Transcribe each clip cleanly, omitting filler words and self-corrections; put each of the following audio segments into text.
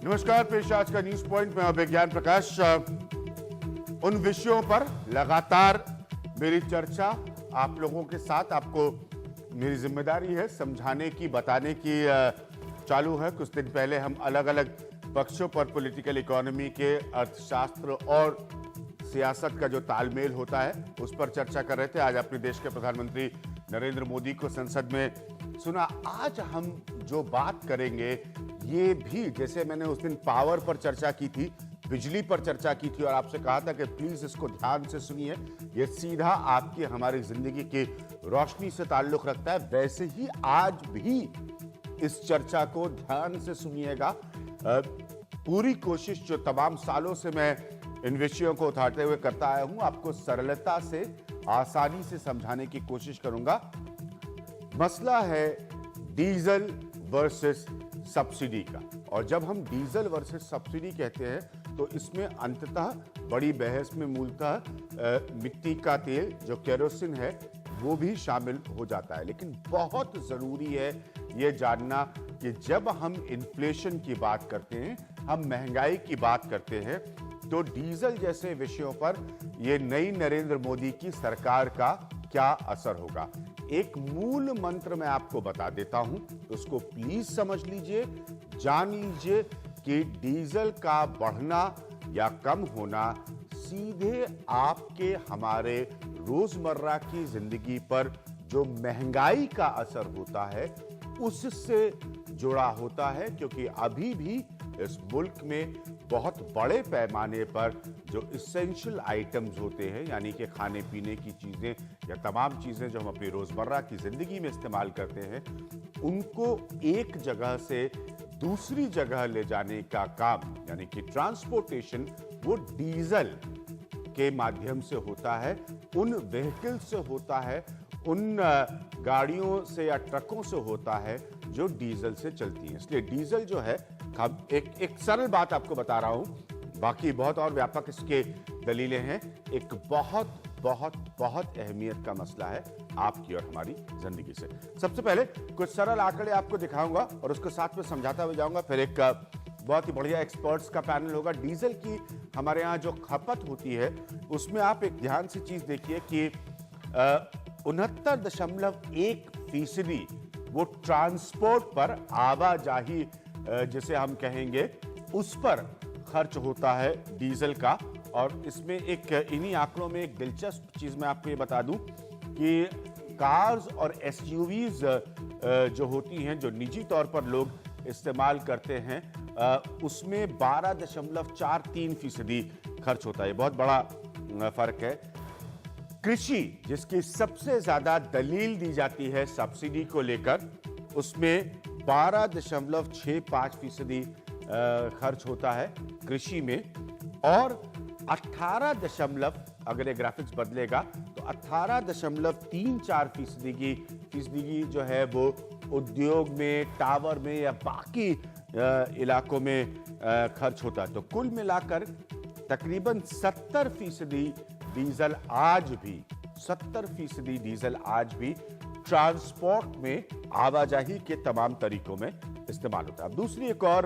नमस्कार, पेश आज का न्यूज पॉइंट में विज्ञान प्रकाश। उन विषयों पर लगातार मेरी चर्चा आप लोगों के साथ, आपको मेरी जिम्मेदारी है समझाने की, बताने की चालू है। कुछ दिन पहले हम अलग अलग पक्षों पर पॉलिटिकल इकोनॉमी के, अर्थशास्त्र और सियासत का जो तालमेल होता है उस पर चर्चा कर रहे थे। आज अपने देश के प्रधानमंत्री नरेंद्र मोदी को संसद में सुना। आज हम जो बात करेंगे ये भी, जैसे मैंने उस दिन पावर पर चर्चा की थी, बिजली पर चर्चा की थी और आपसे कहा था कि प्लीज इसको ध्यान से सुनिए, ये सीधा आपकी हमारी जिंदगी की रोशनी से ताल्लुक रखता है, वैसे ही आज भी इस चर्चा को ध्यान से सुनिएगा। पूरी कोशिश जो तमाम सालों से मैं इन विषयों को उठाते हुए करता आया हूं, आपको सरलता से, आसानी से समझाने की कोशिश करूंगा। मसला है डीजल वर्सेस सब्सिडी का, और जब हम डीजल वर्सेस सब्सिडी कहते हैं तो इसमें अंततः बड़ी बहस में मूलतः मिट्टी का तेल जो केरोसिन है वो भी शामिल हो जाता है। लेकिन बहुत जरूरी है ये जानना कि जब हम इन्फ्लेशन की बात करते हैं, हम महंगाई की बात करते हैं, तो डीजल जैसे विषयों पर ये नई नरेंद्र मोदी की सरकार का क्या असर होगा। एक मूल मंत्र मैं आपको बता देता हूं, उसको प्लीज समझ लीजिए, जान लीजिए कि डीजल का बढ़ना या कम होना सीधे आपके, हमारे रोजमर्रा की जिंदगी पर जो महंगाई का असर होता है उससे जुड़ा होता है। क्योंकि अभी भी इस मुल्क में बहुत बड़े पैमाने पर जो इसेंशियल आइटम्स होते हैं, यानी कि खाने पीने की चीजें या तमाम चीजें जो हम अपनी रोजमर्रा की जिंदगी में इस्तेमाल करते हैं, उनको एक जगह से दूसरी जगह ले जाने का काम, यानी कि ट्रांसपोर्टेशन, वो डीजल के माध्यम से होता है, उन व्हीकल से होता है, उन गाड़ियों से या ट्रकों से होता है जो डीजल से चलती है। इसलिए डीजल जो है, एक सरल बात आपको बता रहा हूं, बाकी बहुत और व्यापक इसके दलीलें हैं। एक बहुत बहुत बहुत अहमियत का मसला है आपकी और हमारी जिंदगी से। सबसे पहले कुछ सरल आंकड़े आपको दिखाऊंगा और उसके साथ में समझाता हुए जाऊंगा। फिर एक बहुत ही बढ़िया एक्सपर्ट्स का पैनल होगा। डीजल की हमारे यहाँ जो खपत होती है उसमें आप एक ध्यान से चीज देखिए कि 69.1% वो ट्रांसपोर्ट पर, आवाजाही जिसे हम कहेंगे, उस पर खर्च होता है डीजल का। और इसमें एक, इन्हीं आंकड़ों में एक दिलचस्प चीज मैं आपको ये बता दूं कि कार्स और एसयूवीज जो होती हैं, जो निजी तौर पर लोग इस्तेमाल करते हैं, उसमें 12.43% खर्च होता है। बहुत बड़ा फर्क है। कृषि, जिसकी सबसे ज्यादा दलील दी जाती है सब्सिडी को लेकर, उसमें 12.65% खर्च होता है कृषि में, और 18, अगर ये ग्राफिक्स बदलेगा तो 18.34% की जो है वो उद्योग में, टावर में या बाकी इलाकों में खर्च होता है। तो कुल मिलाकर तकरीबन 70% डीजल आज भी, 70% डीजल आज भी ट्रांसपोर्ट में, आवाजाही के तमाम तरीकों में इस्तेमाल होता है। अब दूसरी एक और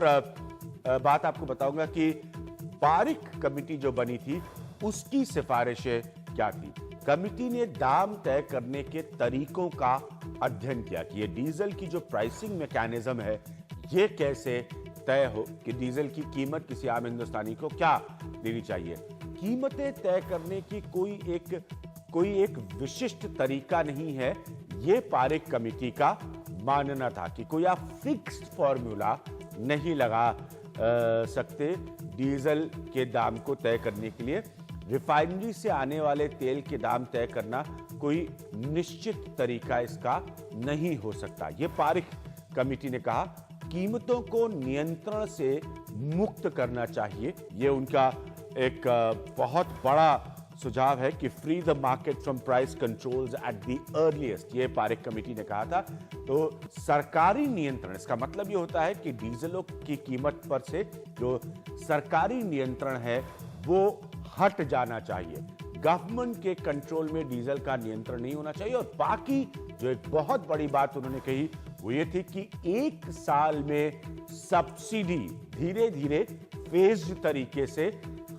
बात आपको बताऊंगा कि पारिक कमेटी जो बनी थी उसकी सिफारिशें क्या थी। कमेटी ने दाम तय करने के तरीकों का अध्ययन किया कि ये डीजल की जो प्राइसिंग मैकेनिज्म है ये कैसे तय हो, कि डीजल की कीमत किसी आम हिंदुस्तानी को क्या देनी चाहिए। कीमतें तय करने की कोई एक विशिष्ट तरीका नहीं है, ये पारिक कमेटी का मानना था कि कोई आप फिक्स्ड फॉर्मूला नहीं लगा सकते डीजल के दाम को तय करने के लिए। रिफाइनरी से आने वाले तेल के दाम तय करना कोई निश्चित तरीका इसका नहीं हो सकता। ये पारिक कमेटी ने कहा कीमतों को नियंत्रण से मुक्त करना चाहिए। ये उनका एक बहुत बड़ा सुझाव है कि free the market from price controls at the earliest, ये पारिक कमेटी ने कहा था। तो सरकारी नियंत्रण, इसका मतलब ये होता है कि डीजलों की कीमत पर से जो सरकारी नियंत्रण है वो हट जाना चाहिए। गवर्नमेंट के कंट्रोल में डीजल का नियंत्रण नहीं होना चाहिए। और बाकी जो एक बहुत बड़ी बात उन्होंने कही वो ये थी कि 1 साल में सब्सिडी धीरे धीरे फेज्ड तरीके से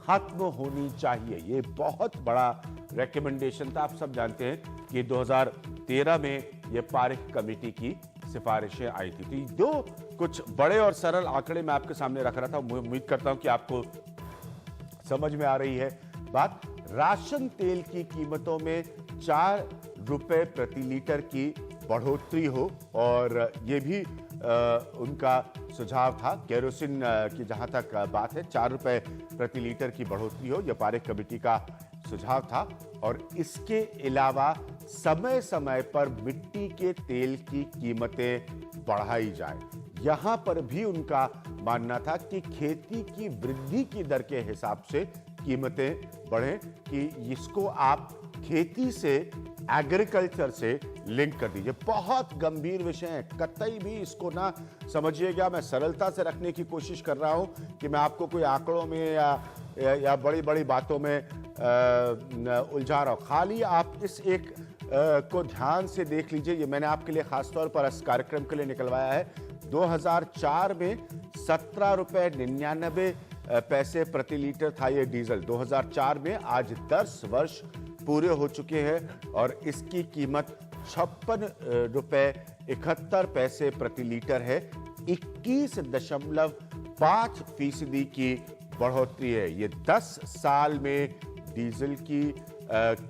खत्म होनी चाहिए। ये बहुत बड़ा रिकमेंडेशन था। आप सब जानते हैं कि 2013 में ये पारिक कमेटी की सिफारिशें आई थी। तो दो कुछ बड़े और सरल आंकड़े मैं आपके सामने रख रहा था। उम्मीद करता हूं कि आपको समझ में आ रही है बात। राशन तेल की कीमतों में 4 रुपए प्रति लीटर की बढ़ोतरी हो, और ये भी उनका सुझाव था। केरोसिन की जहां तक बात है, 4 रुपए प्रति लीटर की बढ़ोतरी हो, यह पारिक कमेटी का सुझाव था। और इसके अलावा समय समय पर मिट्टी के तेल की कीमतें बढ़ाई जाए। यहां पर भी उनका मानना था कि खेती की वृद्धि की दर के हिसाब से कीमतें बढ़ें, कि इसको आप खेती से, एग्रीकल्चर से लिंक कर दीजिए। बहुत गंभीर विषय है, कतई भी इसको ना समझिएगा। मैं सरलता से रखने की कोशिश कर रहा हूं कि मैं आपको कोई आंकड़ों में या बड़ी बड़ी बातों में उलझा रहा हूं। खाली आप इस एक को ध्यान से देख लीजिए। ये मैंने आपके लिए खासतौर पर इस कार्यक्रम के लिए निकलवाया है। 2004 में 17 रुपए 99 पैसे प्रति लीटर था ये डीजल 2004 में। आज 10 वर्ष पूरे हो चुके हैं और इसकी कीमत 56 रुपए 71 पैसे प्रति लीटर है। 21.5% की बढ़ोतरी है। ये 10 साल में डीजल की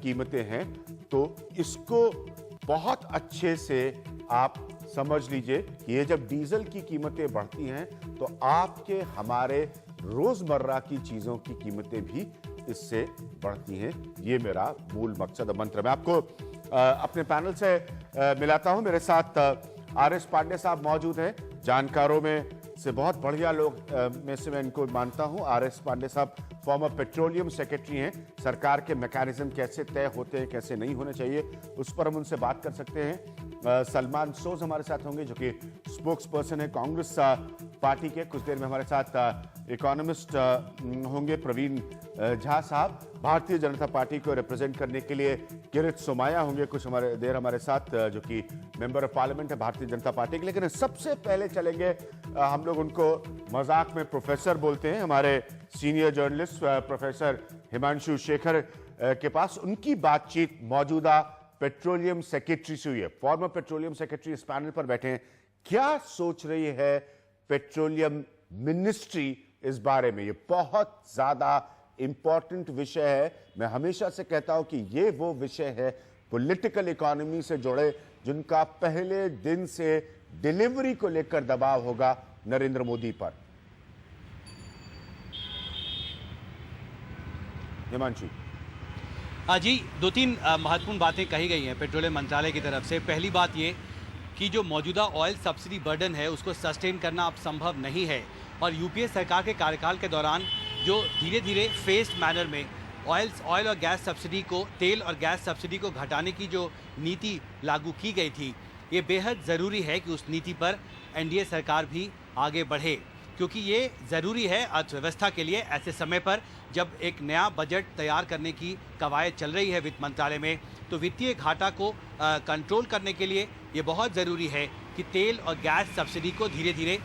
कीमतें हैं। तो इसको बहुत अच्छे से आप समझ लीजिए कि ये जब डीजल की कीमतें बढ़ती हैं तो आपके हमारे रोजमर्रा की चीजों की कीमतें भी इससे बढ़ती हैं। ये मेरा मूल मकसद मंत्र। मैं आपको अपने पैनल से मिलाता हूं। मेरे साथ आर.एस. पांडे साहब मौजूद हैं। जानकारों में से बहुत बढ़िया लोग में से मैं इनको मानता हूं। आर.एस. पांडे साहब फॉर्मर पेट्रोलियम सेक्रेटरी हैं। सरकार के मैकेनिज्म कैसे तय होते हैं, कैसे नहीं होने चाहिए, उस पर हम उनसे बात कर सकते हैं। सलमान सोज हमारे साथ होंगे, जो कि स्पोक्स पर्सन है कांग्रेस पार्टी के। कुछ देर में हमारे साथ इकोनॉमिस्ट होंगे प्रवीण झा साहब। भारतीय जनता पार्टी को रिप्रेजेंट करने के लिए किरित सोमाया होंगे कुछ हमारे साथ, जो कि मेंबर ऑफ पार्लियामेंट है भारतीय जनता पार्टी के। लेकिन सबसे पहले चलेंगे, हम लोग उनको मजाक में प्रोफेसर बोलते हैं, हमारे senior journalist professor Himanshu Shekhar के पास। उनकी बातचीत मौजूदा पेट्रोलियम सेक्रेटरी से हुई है। फॉर्मर पेट्रोलियम सेक्रेटरी इस पैनल पर बैठे हैं। क्या सोच रही है पेट्रोलियम मिनिस्ट्री इस बारे में? ये बहुत ज्यादा इंपॉर्टेंट विषय है। मैं हमेशा से कहता हूं कि ये वो विषय है पॉलिटिकल इकोनॉमी से जुड़े जिनका पहले दिन से डिलीवरी को लेकर दबाव होगा नरेंद्र मोदी पर। हिमांशु जी, 2-3 महत्वपूर्ण बातें कही गई हैं पेट्रोलियम मंत्रालय की तरफ से। पहली बात ये कि जो मौजूदा ऑयल सब्सिडी बर्डन है उसको सस्टेन करना अब संभव नहीं है, और यूपीए सरकार के कार्यकाल के दौरान जो धीरे धीरे फेस्ड मैनर में ऑयल और गैस सब्सिडी को, तेल और गैस सब्सिडी को घटाने की जो नीति लागू की गई थी, ये बेहद ज़रूरी है कि उस नीति पर एनडीए सरकार भी आगे बढ़े, क्योंकि ये ज़रूरी है अर्थव्यवस्था के लिए। ऐसे समय पर जब एक नया बजट तैयार करने की कवायद चल रही है वित्त मंत्रालय में, तो वित्तीय घाटा को कंट्रोल करने के लिए ये बहुत ज़रूरी है कि तेल और गैस सब्सिडी को धीरे धीरे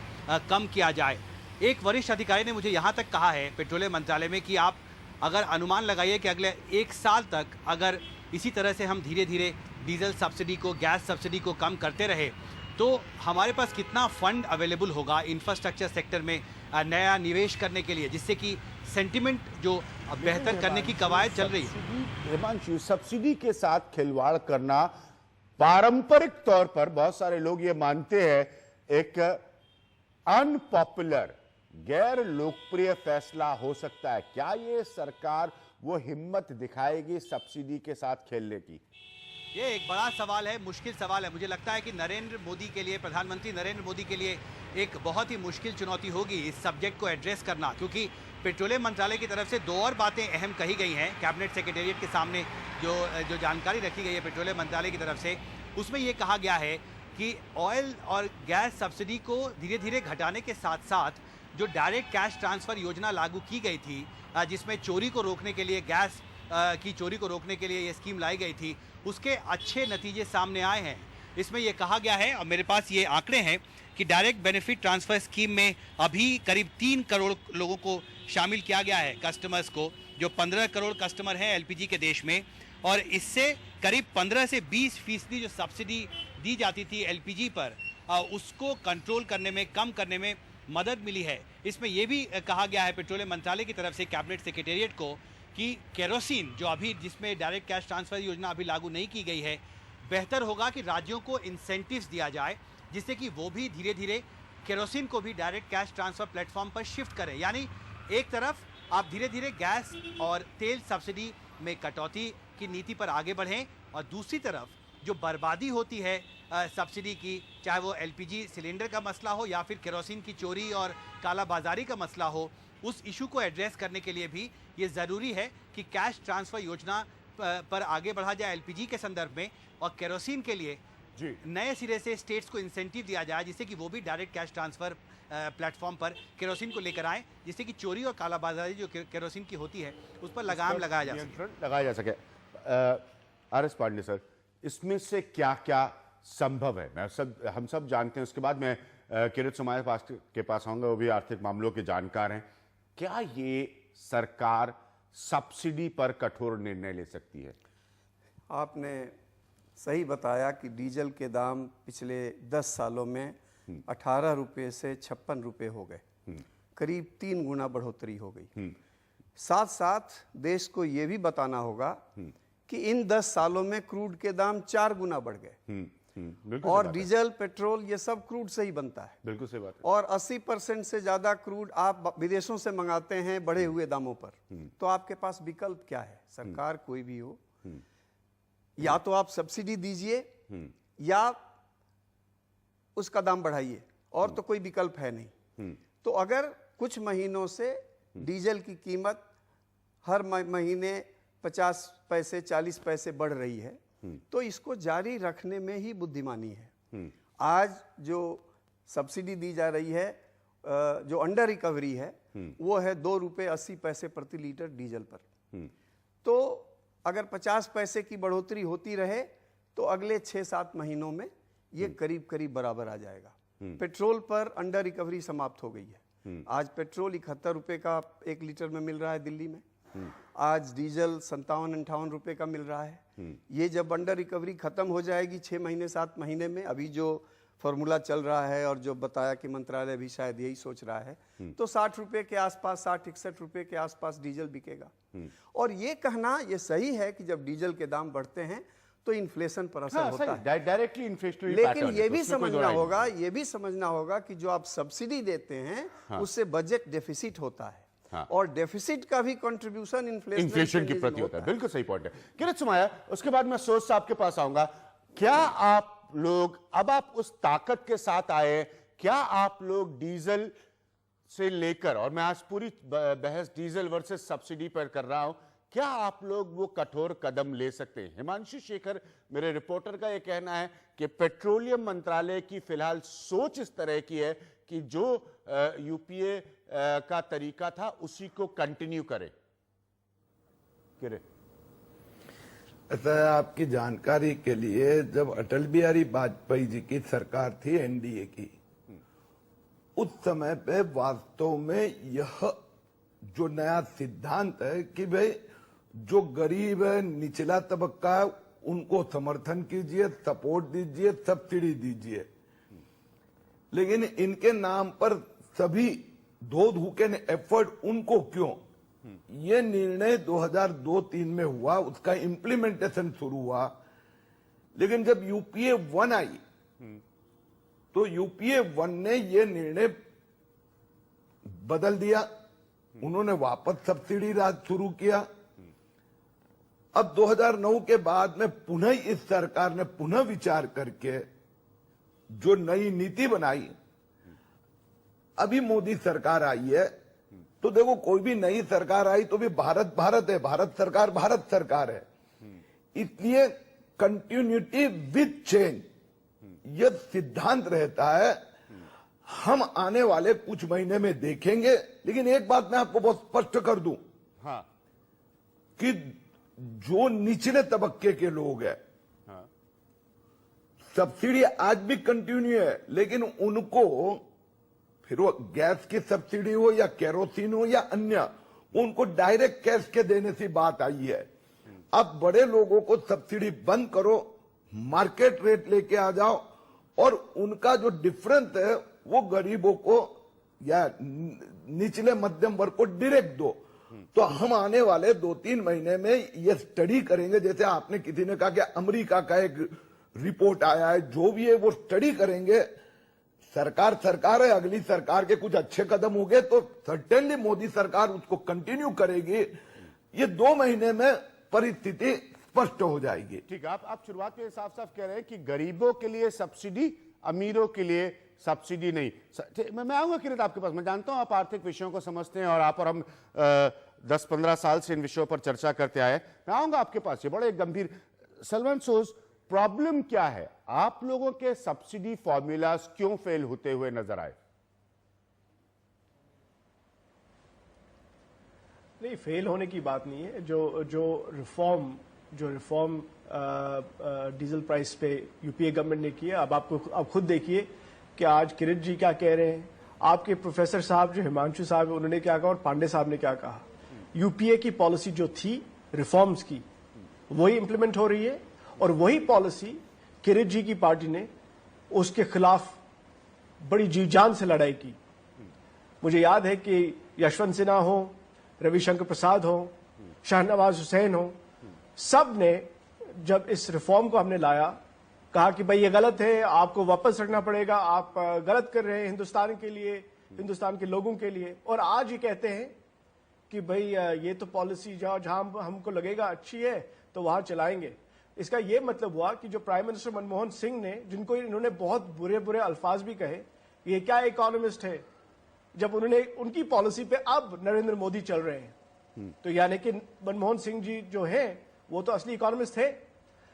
कम किया जाए। एक वरिष्ठ अधिकारी ने मुझे यहाँ तक कहा है पेट्रोलियम मंत्रालय में कि आप अगर अनुमान लगाइए कि अगले 1 साल तक अगर इसी तरह से हम धीरे धीरे डीजल सब्सिडी को, गैस सब्सिडी को कम करते रहे, तो हमारे पास कितना फंड अवेलेबल होगा इंफ्रास्ट्रक्चर सेक्टर में नया निवेश करने के लिए, जिससे कि सेंटिमेंट जो बेहतर करने की कवायद चल रही है। हिमांशु, सब्सिडी के साथ खिलवाड़ करना पारंपरिक तौर पर बहुत सारे लोग ये मानते हैं एक अनपॉपुलर, गैर लोकप्रिय फैसला हो सकता है। क्या ये सरकार वो हिम्मत दिखाएगी सब्सिडी के साथ खेलने की? ये एक बड़ा सवाल है, मुश्किल सवाल है। मुझे लगता है कि नरेंद्र मोदी के लिए, प्रधानमंत्री नरेंद्र मोदी के लिए एक बहुत ही मुश्किल चुनौती होगी इस सब्जेक्ट को एड्रेस करना, क्योंकि पेट्रोलियम मंत्रालय की तरफ से 2 और बातें अहम कही गई हैं कैबिनेट सेक्रेटेरिएट के सामने। जो जानकारी रखी गई है पेट्रोलियम मंत्रालय की तरफ से, उसमें ये कहा गया है कि ऑयल और गैस सब्सिडी को धीरे धीरे घटाने के साथ साथ जो डायरेक्ट कैश ट्रांसफ़र योजना लागू की गई थी, जिसमें चोरी को रोकने के लिए, गैस की चोरी को रोकने के लिए ये स्कीम लाई गई थी, उसके अच्छे नतीजे सामने आए हैं। इसमें यह कहा गया है, और मेरे पास ये आंकड़े हैं कि डायरेक्ट बेनिफिट ट्रांसफर स्कीम में अभी करीब 3 करोड़ लोगों को शामिल किया गया है, कस्टमर्स को, जो 15 करोड़ कस्टमर हैं एलपीजी के देश में। और इससे करीब 15 से 20% जो सब्सिडी दी जाती थी एलपीजी पर, उसको कंट्रोल करने में, कम करने में मदद मिली है। इसमें यह भी कहा गया है पेट्रोलियम मंत्रालय की तरफ से कैबिनेट सेक्रेटेरिएट को कि केरोसिन, जो अभी जिसमें डायरेक्ट कैश ट्रांसफर योजना अभी लागू नहीं की गई है, बेहतर होगा कि राज्यों को इंसेंटिव्स दिया जाए, जिससे कि वो भी धीरे धीरे केरोसिन को भी डायरेक्ट कैश ट्रांसफर प्लेटफॉर्म पर शिफ्ट करें। यानी एक तरफ आप धीरे धीरे गैस और तेल सब्सिडी में कटौती की नीति पर आगे बढ़ें, और दूसरी तरफ जो बर्बादी होती है सब्सिडी की, चाहे वो एलपीजी सिलेंडर का मसला हो या फिर केरोसिन की चोरी और कालाबाजारी का मसला हो, उस इशू को एड्रेस करने के लिए भी ये ज़रूरी है कि कैश ट्रांसफ़र योजना पर आगे बढ़ा जाए एलपीजी के संदर्भ में, और केरोसिन के लिए जी नए सिरे से स्टेट्स को इंसेंटिव दिया जाए, जिससे कि वो भी डायरेक्ट कैश ट्रांसफ़र प्लेटफॉर्म पर केरोसिन को लेकर आए, जिससे कि चोरी और कालाबाजारी जो केरोसिन की होती है उस पर लगाम लगाया जा सके। लगाया जा सके। आर.एस. पांडे सर, इसमें से क्या क्या संभव है? हम सब जानते हैं। उसके बाद मैं किरीट सोमैया के पास आऊंगा, वो भी आर्थिक मामलों के जानकार हैं। क्या ये सरकार सब्सिडी पर कठोर निर्णय ले सकती है? आपने सही बताया कि डीजल के दाम पिछले 10 सालों में 18 रुपये से 56 रुपये हो गए, करीब 3 गुना बढ़ोतरी हो गई। साथ साथ देश को ये भी बताना होगा कि इन 10 सालों में क्रूड के दाम 4 गुना बढ़ गए, और डीजल, पेट्रोल ये सब क्रूड से ही बनता है। बिल्कुल सही बात है। और 80% से ज्यादा क्रूड आप विदेशों से मंगाते हैं बढ़े हुए दामों पर। तो आपके पास विकल्प क्या है? सरकार कोई भी हो, या तो आप सब्सिडी दीजिए या उसका दाम बढ़ाइए, और तो कोई विकल्प है नहीं। तो अगर कुछ महीनों से डीजल की कीमत हर महीने 50 पैसे 40 पैसे बढ़ रही है, तो इसको जारी रखने में ही बुद्धिमानी है। आज जो सब्सिडी दी जा रही है, जो अंडर रिकवरी है, वो है 2 रुपये 80 पैसे प्रति लीटर डीजल पर। तो अगर 50 पैसे की बढ़ोतरी होती रहे तो अगले 6-7 महीनों में ये करीब करीब बराबर आ जाएगा। पेट्रोल पर अंडर रिकवरी समाप्त हो गई है। आज पेट्रोल 71 रुपये का 1 लीटर में मिल रहा है दिल्ली में। आज डीजल 57-58 रुपये का मिल रहा है। ये जब अंडर रिकवरी खत्म हो जाएगी 6 महीने 7 महीने में, अभी जो फॉर्मूला चल रहा है और जो बताया कि मंत्रालय भी शायद यही सोच रहा है, तो 60 रुपये के आसपास, 60-61 रुपये के आसपास डीजल बिकेगा। और ये कहना ये सही है कि जब डीजल के दाम बढ़ते हैं तो इन्फ्लेशन पर असर होता है, डायरेक्टली इन्फ्लेशनरी। लेकिन ये भी समझना होगा कि जो आप सब्सिडी देते हैं उससे बजट डेफिसिट होता है। और डेफिसिट का भी कंट्रीब्यूशन इन्फ्लेशन के प्रति होता है। बिल्कुल सही पॉइंट है। किरीट सोमैया, उसके बाद मैं सोच साहब के पास आऊंगा। क्या आप लोग, अब आप उस ताकत के साथ आए, क्या आप लोग डीजल से लेकर, और मैं आज पूरी बहस डीजल वर्सेस सब्सिडी पर कर रहा हूं, क्या आप लोग वो कठोर कदम ले सकते हैं? हिमांशु शेखर, मेरे रिपोर्टर का यह कहना है कि पेट्रोलियम मंत्रालय की फिलहाल सोच इस तरह की है कि जो यूपीए का तरीका था उसी को कंटिन्यू करे। ऐसा है, आपकी जानकारी के लिए, जब अटल बिहारी वाजपेयी जी की सरकार थी एनडीए की, उस समय पे वास्तव में यह जो नया सिद्धांत है कि भाई जो गरीब है, निचला तबक्का है, उनको समर्थन कीजिए, सपोर्ट दीजिए, सब्सिडी दीजिए, लेकिन इनके नाम पर सभी धो धूके एफर्ट उनको क्यों? ये निर्णय 2002-03 में हुआ, उसका इंप्लीमेंटेशन शुरू हुआ, लेकिन जब यूपीए 1 आई तो यूपीए 1 ने ये निर्णय बदल दिया। उन्होंने वापस सब्सिडी राज शुरू किया। अब 2009 के बाद में पुनः इस सरकार ने पुनः विचार करके जो नई नीति बनाई, अभी मोदी सरकार आई है, तो देखो कोई भी नई सरकार आई तो भी भारत भारत है, भारत सरकार है, इसलिए कंटिन्यूटी विद चेंज यह सिद्धांत रहता है। हम आने वाले कुछ महीने में देखेंगे, लेकिन एक बात मैं आपको बहुत स्पष्ट कर दूं, हाँ, कि जो निचले तबक्के के लोग हैं, सब्सिडी आज भी कंटिन्यू है, लेकिन उनको फिर वो गैस की सब्सिडी हो या केरोसिन हो या अन्य, उनको डायरेक्ट कैश के देने से बात आई है। अब बड़े लोगों को सब्सिडी बंद करो, मार्केट रेट लेके आ जाओ, और उनका जो डिफरेंस है वो गरीबों को या निचले मध्यम वर्ग को डायरेक्ट दो। तो हम आने वाले 2-3 महीने में ये स्टडी करेंगे, जैसे आपने किसी ने कहा कि अमेरिका का एक रिपोर्ट आया है, जो भी है वो स्टडी करेंगे। सरकार है, अगली सरकार के कुछ अच्छे कदम हो गए तो सर्टेनली मोदी सरकार उसको कंटिन्यू करेगी। ये 2 महीने में परिस्थिति स्पष्ट हो जाएगी। ठीक है, आप शुरुआत में साफ साफ कह रहे हैं कि गरीबों के लिए सब्सिडी, अमीरों के लिए सब्सिडी नहीं। मैं आऊंगा किरण आपके पास। मैं जानता हूं आप आर्थिक विषयों को समझते हैं और आप और हम 10-15 साल से इन विषयों पर चर्चा करते आए। मैं आऊंगा आपके पास। ये बड़े गंभीर, सलमान सोज, प्रॉब्लम क्या है? आप लोगों के सब्सिडी फॉर्मूलाज क्यों फेल होते हुए नजर आए? नहीं, फेल होने की बात नहीं है। जो रिफॉर्म डीजल प्राइस पे यूपीए गवर्नमेंट ने किया, अब खुद देखिए कि आज किरण जी क्या कह रहे हैं, आपके प्रोफेसर साहब जो हिमांशु साहब उन्होंने क्या कहा और पांडे साहब ने क्या कहा। यूपीए की पॉलिसी जो थी रिफॉर्म्स की, वही इंप्लीमेंट हो रही है, और वही पॉलिसी किरण जी की पार्टी ने उसके खिलाफ बड़ी जी जान से लड़ाई की। मुझे याद है कि यशवंत सिन्हा हो, रविशंकर प्रसाद हो, शाहनवाज हुसैन हो, सब ने जब इस रिफॉर्म को हमने लाया, कहा कि भाई ये गलत है, आपको वापस रखना पड़ेगा, आप गलत कर रहे हैं हिंदुस्तान के लिए, हिंदुस्तान के लोगों के लिए। और आज ये कहते हैं कि भाई ये तो पॉलिसी जहां हमको लगेगा अच्छी है तो वहां चलाएंगे। इसका ये मतलब हुआ कि जो प्राइम मिनिस्टर मनमोहन सिंह ने, जिनको इन्होंने बहुत बुरे बुरे अल्फाज भी कहे, ये क्या इकोनॉमिस्ट है, जब उन्होंने उनकी पॉलिसी पे अब नरेंद्र मोदी चल रहे हैं, तो यानी कि मनमोहन सिंह जी जो हैं वो तो असली इकोनॉमिस्ट थे।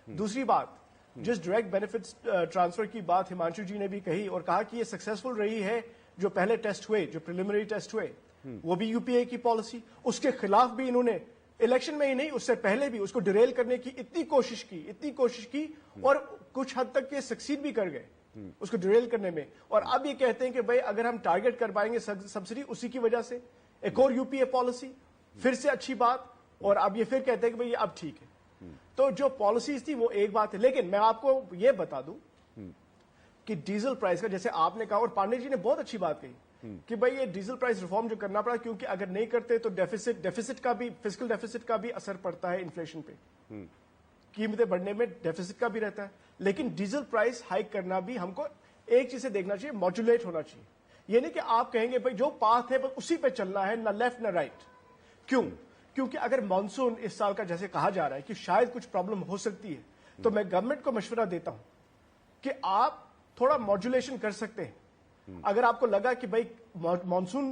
दूसरी बात, जिस डायरेक्ट बेनिफिट्स ट्रांसफर की बात हिमांशु जी ने भी कही और कहा कि ये सक्सेसफुल रही है, जो पहले टेस्ट हुए, जो प्रिलिमिनरी टेस्ट हुए, वो भी यूपीए की पॉलिसी, उसके खिलाफ भी इन्होंने इलेक्शन में ही नहीं, उससे पहले भी उसको डिरेल करने की इतनी कोशिश की और कुछ हद तक ये सक्सीड भी कर गए उसको डिरेल करने में। और अब ये कहते हैं कि भाई अगर हम टारगेट कर पाएंगे सब्सिडी, उसी की वजह से एक और यूपीए पॉलिसी, फिर से अच्छी बात, और अब ये फिर कहते हैं कि भाई अब ठीक है। तो जो पॉलिसीज थी वो एक बात है, लेकिन मैं आपको ये बता दूं कि डीजल प्राइस का, जैसे आपने कहा और पांडे जी ने बहुत अच्छी बात कही कि भाई ये डीजल प्राइस रिफॉर्म जो करना पड़ा, क्योंकि अगर नहीं करते तो डेफिसिट का भी, फिस्कल डेफिसिट का भी असर पड़ता है इन्फ्लेशन पे, कीमतें बढ़ने में डेफिसिट का भी रहता है। लेकिन डीजल प्राइस हाइक करना भी हमको एक चीज से देखना चाहिए, मॉड्यूलेट होना चाहिए। ये नहीं कि आप कहेंगे भाई जो पाथ है बस उसी पे चलना है, ना लेफ्ट ना राइट। क्यों? क्योंकि अगर मानसून इस साल का जैसे कहा जा रहा है कि शायद कुछ प्रॉब्लम हो सकती है, तो मैं गवर्नमेंट को मशवरा देता हूं कि आप थोड़ा मॉड्यूलेशन कर सकते हैं। अगर आपको लगा कि भाई मानसून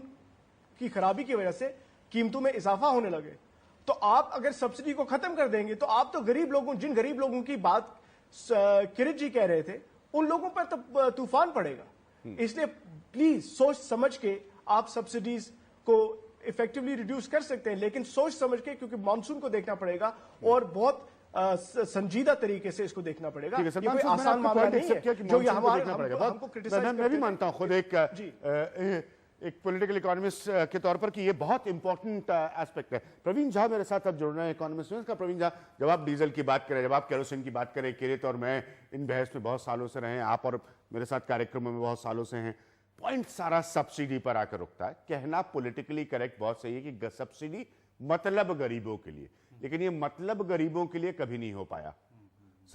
की खराबी की वजह से कीमतों में इजाफा होने लगे, तो आप अगर सब्सिडी को खत्म कर देंगे तो आप तो जिन गरीब लोगों की बात किरण जी कह रहे थे, उन लोगों पर तो तूफान पड़ेगा। इसलिए प्लीज सोच समझ के आप सब्सिडीज को इफेक्टिवली रिड्यूस कर सकते हैं, लेकिन सोच समझ के, क्योंकि मानसून को देखना पड़ेगा और बहुत संजीदा तरीके से इसको देखना पड़ेगा। ये कोई आसान मामला नहीं है जो ये हमको क्रिटिसाइज करते हैं। मैं भी मानता हूं खुद एक पॉलिटिकल इकोनॉमिस्ट के तौर पर कि ये बहुत इंपॉर्टेंट एस्पेक्ट है। प्रवीण झा मेरे साथ अब जुड़ रहे हैं, इकोनॉमिस्ट का। प्रवीण झा, जब आप डीजल की बात करें, जब आप केरोसिन की बात करें, किरित और मैं इन बहस में बहुत सालों से रहे हैं, आप और मेरे साथ कार्यक्रमों में बहुत सालों से हैं, पॉइंट सारा सब्सिडी पर आकर रुकता है। कहना पॉलिटिकली करेक्ट बहुत सही है कि सब्सिडी मतलब गरीबों के लिए, लेकिन ये मतलब गरीबों के लिए कभी नहीं हो पाया।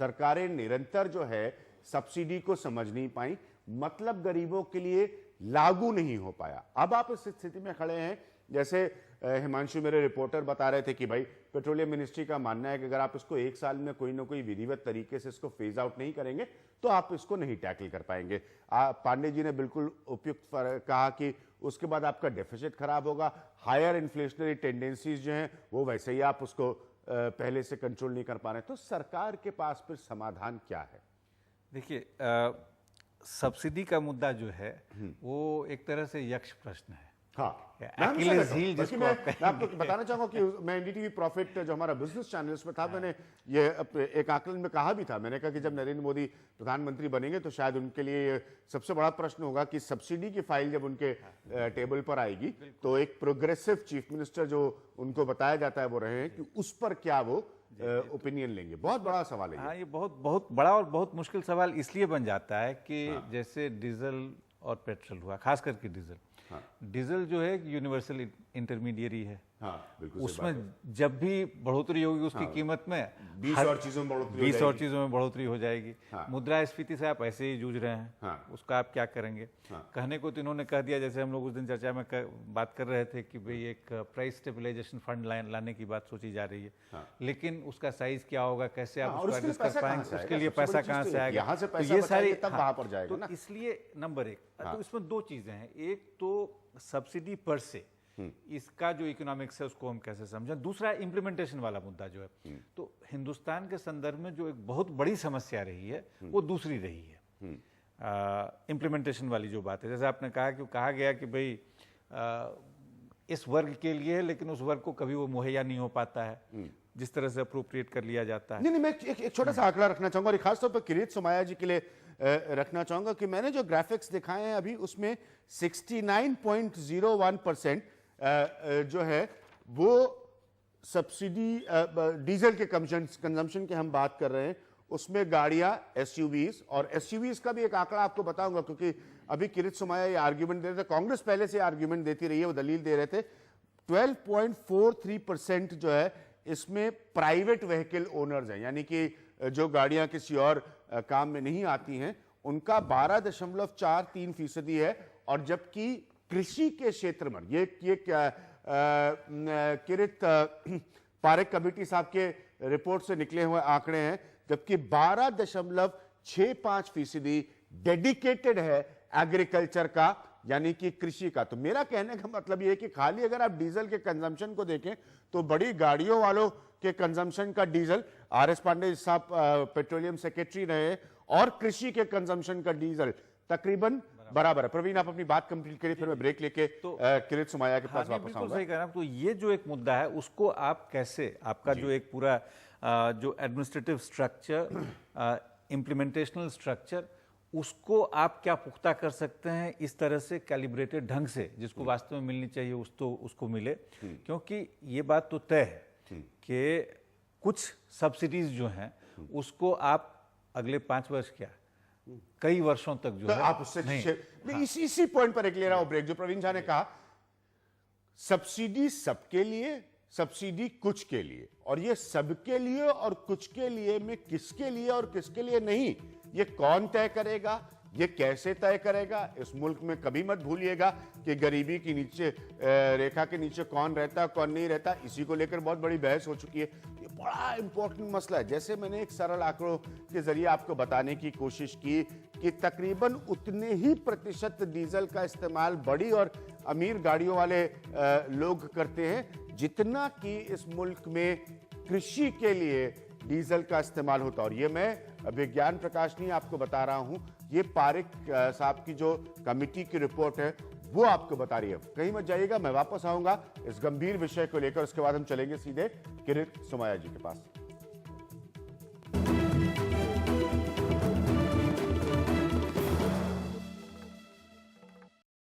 सरकारें निरंतर जो है सब्सिडी को समझ नहीं पाई, मतलब गरीबों के लिए लागू नहीं हो पाया। अब आप इस स्थिति में खड़े हैं, जैसे हिमांशु मेरे रिपोर्टर बता रहे थे कि भाई पेट्रोलियम मिनिस्ट्री का मानना है कि अगर आप इसको एक साल में कोई ना कोई विधिवत तरीके से इसको फेज आउट नहीं करेंगे तो आप इसको नहीं टैकल कर पाएंगे। पांडे जी ने बिल्कुल उपयुक्त कहा कि उसके बाद आपका डेफिसिट खराब होगा, हायर इन्फ्लेशनरी टेंडेंसीज जो हैं वो वैसे ही आप उसको पहले से कंट्रोल नहीं कर पा रहे हैं। तो सरकार के पास फिर समाधान क्या है? देखिए, सब्सिडी का मुद्दा जो है वो एक तरह से यक्ष प्रश्न है। हाँ, Achilles मैं हमेशा कहता हूं। heel बल्कि जिसको मैं आप कहेंगे। आपको बताना चाहूंगा कि मैं एनडीटीवी प्रॉफिट जो हमारा बिजनेस चैनल उसमें था, मैंने ये एक आकलन में कहा भी था, मैंने कहा कि जब नरेंद्र मोदी प्रधानमंत्री बनेंगे तो शायद उनके लिए ये सबसे बड़ा प्रश्न होगा कि सब्सिडी की फाइल जब उनके टेबल पर आएगी तो एक प्रोग्रेसिव चीफ मिनिस्टर जो उनको बताया जाता है वो रहे हैं कि उस पर क्या वो ओपिनियन लेंगे। बहुत बड़ा सवाल है ये। हाँ, ये बहुत बहुत बड़ा और बहुत मुश्किल सवाल इसलिए बन जाता है कि जैसे डीजल और पेट्रोल हुआ, खास करके डीजल। डीजल जो है यूनिवर्सल इंटरमीडियरी है, हाँ, बिल्कुल सही बात उसमें जब भी बढ़ोतरी होगी उसकी कीमत में 20 और चीजों में बढ़ोतरी हो 20 और जाएगी। चीजों में बढ़ोतरी हो जाएगी। मुद्रास्फीति से आप ऐसे ही जूझ रहे हैं, हाँ। उसका आप क्या करेंगे? कहने को तो इन्होंने कह दिया, जैसे हम लोग उस दिन चर्चा में बात कर रहे थे कि भाई एक प्राइस स्टेबलाइजेशन फंड लाने की बात सोची जा रही है, लेकिन उसका साइज क्या होगा, कैसे आप और उसको उसके लिए एडजस्ट कर पैसा कहाँ पाएंगे, से उसके आएगा? लिए सबसे पैसा बड़ी चीज़ कहाँ तो से ये है। आएगा? यहाँ से तो पैसा ये बचाएंगे तब वहाँ पर जाएगा तो ना। इसलिए नंबर एक, तो इसमें दो चीजें हैं। एक तो सब्सिडी पर से इसका जो इकोनॉमिक्स है उसको हम कैसे समझें, दूसरा इम्प्लीमेंटेशन वाला मुद्दा जो है। तो हिंदुस्तान के संदर्भ में जो एक बहुत बड़ी समस्या रही है वो दूसरी रही है, इम्प्लीमेंटेशन वाली जो बात है। जैसे आपने कहा कि कहा गया कि भाई इस वर्ग के लिए है, लेकिन उस वर्ग को कभी वो मुहैया नहीं हो पाता है जिस तरह से अप्रोप्रिएट कर लिया जाता है। नहीं, मैं एक छोटा सा आंकड़ा रखना चाहूंगा और खासतौर पर किरीट सोमाया जी के लिए रखना चाहूंगा कि मैंने जो ग्राफिक्स दिखाए हैं अभी उसमें 69.01% जो है वो सब्सिडी डीजल के कंजम्पशन के हम बात कर रहे हैं, उसमें गाड़ियां एसयूवीज, और एसयूवीज का भी एक आंकड़ा आपको बताऊंगा क्योंकि अभी किरीट सोमाया ये आर्ग्यूमेंट दे रहे थे, कांग्रेस पहले से आर्ग्यूमेंट देती रही है, वो दलील दे रहे थे। 12.43% जो है इसमें प्राइवेट व्हीकल ओनर्स हैं, यानी कि जो गाड़ियां किसी और काम में नहीं आती हैं उनका 12.43% है। और जबकि कृषि के क्षेत्र में ये किरीट पारेख कमेटी साहब के रिपोर्ट से निकले हुए आंकड़े हैं, जबकि 12.65% डेडिकेटेड है एग्रीकल्चर का, यानी कि कृषि का। तो मेरा कहने का मतलब ये है कि खाली अगर आप डीजल के कंजम्पशन को देखें तो बड़ी गाड़ियों वालों के कंजम्पशन का डीजल, आर.एस. पांडे साहब पेट्रोलियम सेक्रेटरी रहे, और कृषि के कंजम्पशन का डीजल तकरीबन बराबर है। प्रवीण, आप अपनी बात कंप्लीट करिए, फिर मैं ब्रेक लेके किरीट सोमाया के पास वापस आऊंगा। सही कह रहा हूं। तो ये जो एक मुद्दा है उसको आप कैसे, आपका जो एक पूरा जो एडमिनिस्ट्रेटिव स्ट्रक्चर, इम्प्लीमेंटेशनल स्ट्रक्चर, उसको आप क्या पुख्ता कर सकते हैं इस तरह से कैलिब्रेटेड ढंग से, जिसको वास्तव में मिलनी चाहिए उसको मिले। क्योंकि ये बात तो तय है कि कुछ सब्सिडीज जो हैं उसको आप अगले 5 वर्ष क्या कई वर्षों तक जो तो है आप उससे इसी पॉइंट पर एक ले रहा हूं ब्रेक, जो प्रवीण झा ने कहा, सब्सिडी सबके लिए, सब्सिडी कुछ के लिए, और ये सबके लिए और कुछ के लिए में किसके लिए और किसके लिए नहीं, ये कौन तय करेगा, ये कैसे तय करेगा? इस मुल्क में कभी मत भूलिएगा कि गरीबी की नीचे रेखा के नीचे कौन रहता कौन नहीं रहता, इसी को लेकर बहुत बड़ी बहस हो चुकी है। ये बड़ा इंपॉर्टेंट मसला है। जैसे मैंने एक सरल आंकड़ों के जरिए आपको बताने की कोशिश की कि तकरीबन उतने ही प्रतिशत डीजल का इस्तेमाल बड़ी और अमीर गाड़ियों वाले लोग करते हैं जितना कि इस मुल्क में कृषि के लिए डीजल का इस्तेमाल होता है। और ये मैं विज्ञान प्रकाश नहीं आपको बता रहा हूं, ये पारेख साहब की जो कमेटी की रिपोर्ट है वो आपको बता रही है। कहीं मत जाइएगा, मैं वापस आऊंगा इस गंभीर विषय को लेकर, उसके बाद हम चलेंगे सीधे किरीट सोमाया जी के पास।